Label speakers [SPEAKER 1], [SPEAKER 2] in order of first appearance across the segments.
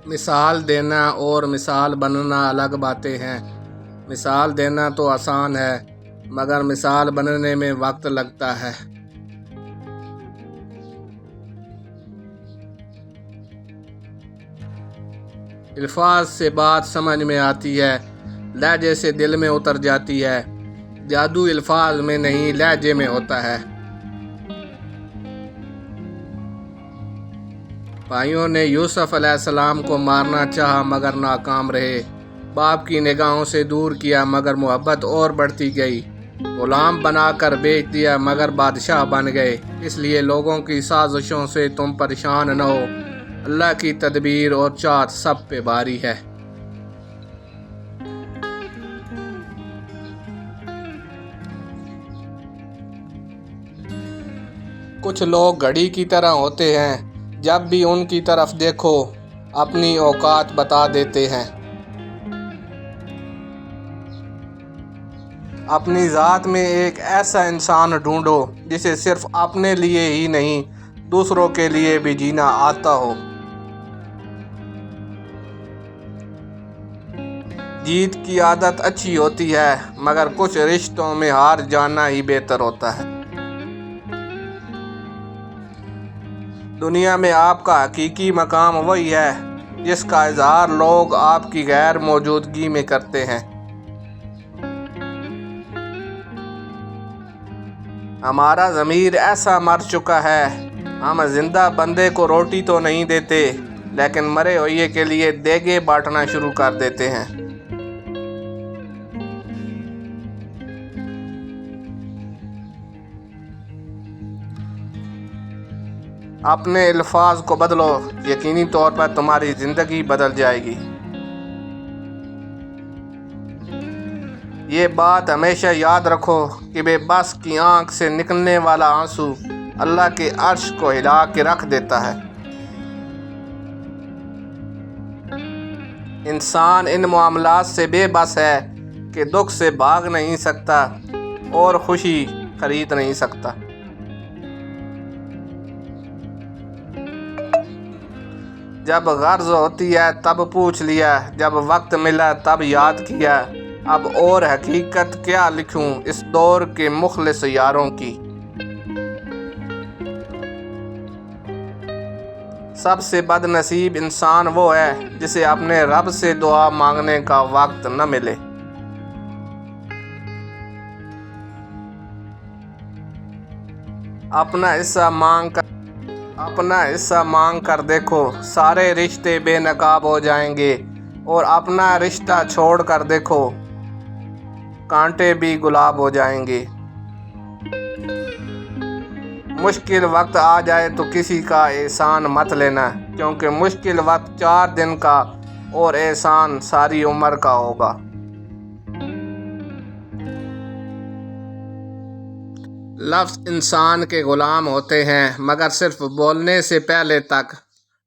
[SPEAKER 1] مثال دینا اور مثال بننا الگ باتیں ہیں۔ مثال دینا تو آسان ہے مگر مثال بننے میں وقت لگتا ہے۔ الفاظ سے بات سمجھ میں آتی ہے، لہجے سے دل میں اتر جاتی ہے۔ جادو الفاظ میں نہیں لہجے میں ہوتا ہے۔ بھائیوں نے یوسف علیہ السلام کو مارنا چاہا مگر ناکام رہے۔ باپ کی نگاہوں سے دور کیا مگر محبت اور بڑھتی گئی۔ غلام بنا کر بیچ دیا مگر بادشاہ بن گئے۔ اس لیے لوگوں کی سازشوں سے تم پریشان نہ ہو، اللہ کی تدبیر اور چاہت سب پہ باری ہے۔ کچھ لوگ گھڑی کی طرح ہوتے ہیں، جب بھی ان کی طرف دیکھو اپنی اوقات بتا دیتے ہیں۔ اپنی ذات میں ایک ایسا انسان ڈھونڈو جسے صرف اپنے لیے ہی نہیں دوسروں کے لیے بھی جینا آتا ہو۔ جیت کی عادت اچھی ہوتی ہے مگر کچھ رشتوں میں ہار جانا ہی بہتر ہوتا ہے۔ دنیا میں آپ کا حقیقی مقام وہی ہے جس کا اظہار لوگ آپ کی غیر موجودگی میں کرتے ہیں۔ ہمارا ضمیر ایسا مر چکا ہے، ہم زندہ بندے کو روٹی تو نہیں دیتے لیکن مرے ہوئے کے لیے دیگیں بانٹنا شروع کر دیتے ہیں۔ اپنے الفاظ کو بدلو، یقینی طور پر تمہاری زندگی بدل جائے گی۔ یہ بات ہمیشہ یاد رکھو کہ بے بس کی آنکھ سے نکلنے والا آنسو اللہ کے عرش کو ہلا کے رکھ دیتا ہے۔ انسان ان معاملات سے بے بس ہے کہ دکھ سے بھاگ نہیں سکتا اور خوشی خرید نہیں سکتا۔ جب غرض ہوتی ہے تب پوچھ لیا، جب وقت ملا تب یاد کیا، اب اور حقیقت کیا لکھوں اس دور کے مخلص یاروں کی۔ سب سے بد نصیب انسان وہ ہے جسے اپنے رب سے دعا مانگنے کا وقت نہ ملے۔ اپنا حصہ مانگ کر دیکھو، سارے رشتے بے نقاب ہو جائیں گے، اور اپنا رشتہ چھوڑ کر دیکھو، کانٹے بھی گلاب ہو جائیں گے۔ مشکل وقت آ جائے تو کسی کا احسان مت لینا، کیونکہ مشکل وقت 4 دن کا اور احسان ساری عمر کا ہوگا۔ لفظ انسان کے غلام ہوتے ہیں مگر صرف بولنے سے پہلے تک،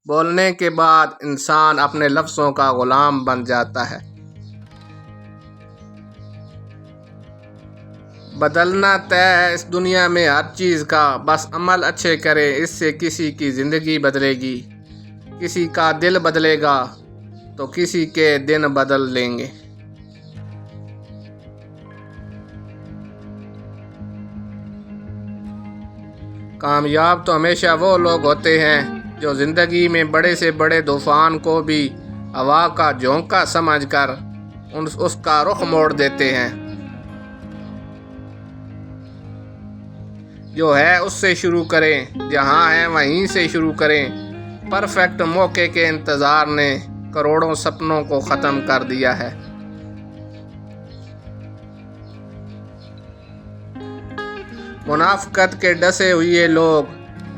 [SPEAKER 1] بولنے کے بعد انسان اپنے لفظوں کا غلام بن جاتا ہے۔ بدلنا طے ہے اس دنیا میں ہر چیز کا، بس عمل اچھے کرے، اس سے کسی کی زندگی بدلے گی۔ کسی کا دل بدلے گا تو کسی کے دن بدل لیں گے۔ کامیاب تو ہمیشہ وہ لوگ ہوتے ہیں جو زندگی میں بڑے سے بڑے طوفان کو بھی ہوا کا جھونکا سمجھ کر اس کا رخ موڑ دیتے ہیں۔ جو ہے اس سے شروع کریں، جہاں ہیں وہیں سے شروع کریں۔ پرفیکٹ موقع کے انتظار نے کروڑوں سپنوں کو ختم کر دیا ہے۔ منافقت کے ڈسے ہوئے لوگ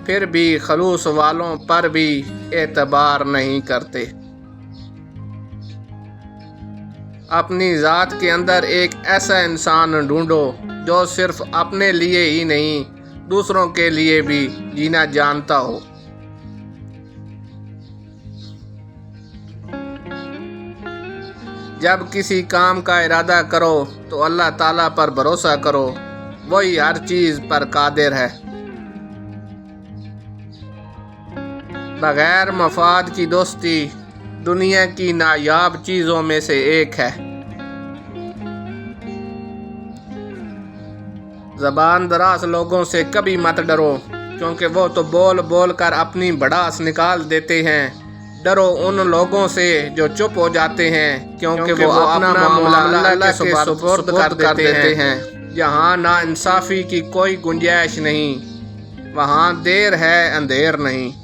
[SPEAKER 1] پھر بھی خلوص والوں پر بھی اعتبار نہیں کرتے۔ اپنی ذات کے اندر ایک ایسا انسان ڈھونڈو جو صرف اپنے لیے ہی نہیں دوسروں کے لیے بھی جینا جانتا ہو۔ جب کسی کام کا ارادہ کرو تو اللہ تعالیٰ پر بھروسہ کرو، وہی ہر چیز پر قادر ہے۔ بغیر مفاد کی دوستی دنیا کی نایاب چیزوں میں سے ایک ہے۔ زبان دراز لوگوں سے کبھی مت ڈرو، کیونکہ وہ تو بول بول کر اپنی بڑاس نکال دیتے ہیں۔ ڈرو ان لوگوں سے جو چپ ہو جاتے ہیں، کیونکہ وہ اپنا معاملہ اللہ کے سپرد کر دیتے ہیں۔ جہاں نا انصافی کی کوئی گنجائش نہیں، وہاں دیر ہے اندھیر نہیں۔